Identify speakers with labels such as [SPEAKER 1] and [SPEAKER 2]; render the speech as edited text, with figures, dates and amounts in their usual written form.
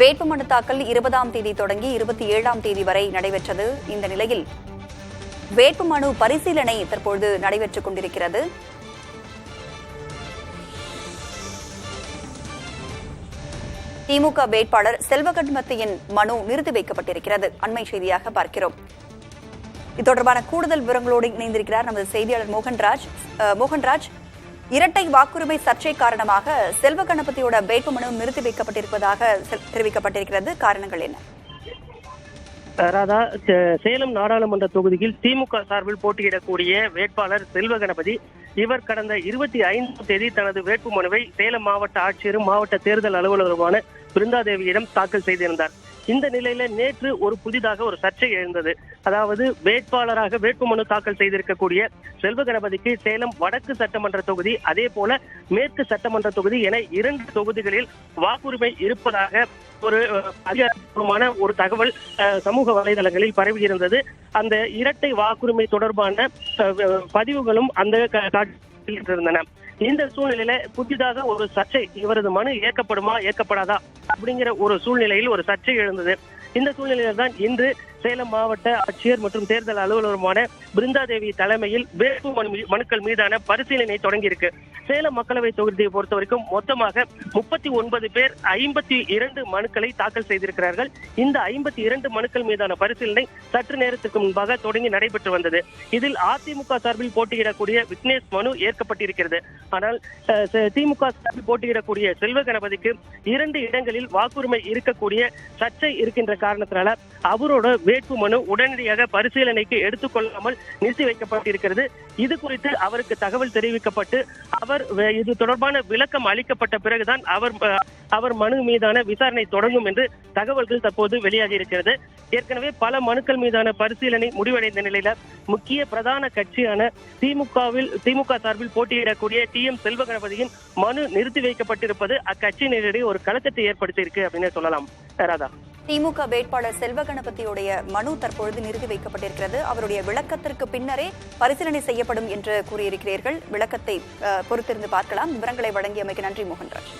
[SPEAKER 1] வேட்புமனு தாக்கல் 20ஆம் தேதி தொடங்கி 27ஆம் தேதி வரை நடைபெற்றது. இந்த நிலையில் வேட்புமனு பரிசீலனை தற்போது நடைபெற்றுக் கொண்டிருக்கிறது. திமுக வேட்பாளர் செல்வகணபதியின் மனு நிறுத்தி வைக்கப்பட்டிருக்கிறது. அண்மை செய்தியாக பார்க்கிறோம். இது தொடர்பான கூடுதல் விவரங்களோடு இணைந்திருக்கிறார் நமது செய்தியாளர் மோகன்ராஜ். மோகன்ராஜ், இரட்டை வாக்குரிமை சர்ச்சை காரணமாக செல்வகணபதியோட வேட்புமனு நிறுத்தி வைக்கப்பட்டிருப்பதாக தெரிவிக்கப்பட்டிருக்கிறது. காரணங்கள் என்ன?
[SPEAKER 2] ராதா, சேலம் நாடாளுமன்ற தொகுதியில் திமுக சார்பில் போட்டியிடக்கூடிய வேட்பாளர் செல்வகணபதி இவர் கடந்த 25ஆம் தேதி தனது வேட்புமனுவை சேலம் மாவட்ட ஆட்சியரும் மாவட்ட தேர்தல் அலுவலருமான பிருந்தாதேவியிடம் தாக்கல் செய்திருந்தார். இந்த நிலையில நேற்று ஒரு புதிதாக ஒரு சர்ச்சை எழுந்தது. அதாவது வேட்பாளராக வேட்புமனு தாக்கல் செய்திருக்கக்கூடிய செல்வகணபதிக்கு சேலம் வடக்கு சட்டமன்ற தொகுதி, அதே போல மேற்கு சட்டமன்ற தொகுதி என 2 தொகுதிகளில் வாக்குரிமை இருப்பதாக ஒரு அதிகாரப்பூர்வமான ஒரு தகவல் சமூக வலைதளங்களில் பரவியிருந்தது. அந்த இரட்டை வாக்குரிமை தொடர்பான பதிவுகளும் அந்த இருந்தன. இந்த சூழ்நிலையில புதிதாக ஒரு சர்ச்சை, இவரது மனு ஏற்கப்படுமா ஏற்கப்படாதா அப்படிங்கிற ஒரு சூழ்நிலையில் ஒரு சர்ச்சை எழுந்தது. இந்த சூழ்நிலையில் தான் இன்று சேலம் மாவட்ட ஆட்சியர் மற்றும் தேர்தல் அலுவலருமான பிருந்தாதேவி தலைமையில் வேட்பு மனுக்கள் மீதான பரிசீலனை தொடங்கியிருக்கு. சேலம் மக்களவை தொகுதியை பொறுத்த வரைக்கும் மொத்தமாக 39 பேர் 52 மனுக்களை தாக்கல் செய்திருக்கிறார்கள். இந்த 52 மனுக்கள் மீதான பரிசீலனை சற்று நேரத்துக்கு முன்பாக தொடங்கி நடைபெற்று வந்தது. இதில் அதிமுக சார்பில் போட்டியிடக்கூடிய விக்னேஷ் மனு ஏற்கப்பட்டிருக்கிறது. ஆனால் திமுக சார்பில் போட்டியிடக்கூடிய செல்வகணபதிக்கு 2 இடங்களில் வாக்குரிமை இருக்கக்கூடிய சர்ச்சை இருக்கின்ற காரணத்தினால அவரோட வேட்பு மனு உடனடியாக பரிசீலனைக்கு எடுத்துக் கொள்ளாமல் நிறுத்தி வைக்கப்பட்டிருக்கிறது. இது குறித்து அவருக்கு தகவல் தெரிவிக்கப்பட்டு அவர் இது தொடர்பான விளக்கம் அளிக்கப்பட்ட பிறகுதான் அவர் மனு மீதான விசாரணை தொடங்கும் என்று தகவல்கள் தற்போது வெளியாகி இருக்கிறது. ஏற்கனவே பல மனுக்கள் மீதான பரிசீலனை முடிவடைந்த நிலையில முக்கிய பிரதான கட்சியான திமுக சார்பில் போட்டியிடக்கூடிய TM செல்வகணபதியின் மனு நிறுத்தி வைக்கப்பட்டிருப்பது அக்கட்சியினரிடையே ஒரு கலக்கத்தை ஏற்படுத்தியிருக்கு அப்படின்னு சொல்லலாம். ராதா,
[SPEAKER 1] திமுக வேட்பாளர் செல்வகணபதியுடைய மனு தற்பொழுது நிறுத்தி வைக்கப்பட்டிருக்கிறது. அவருடைய விளக்கத்திற்கு பின்னரே பரிசீலனை செய்யப்படும் என்று கூறியிருக்கிறீர்கள். விளக்கத்தை பொறுத்திருந்து பார்க்கலாம். விவரங்களை வழங்கியமைக்கு நன்றி மோகன்ராஜ்.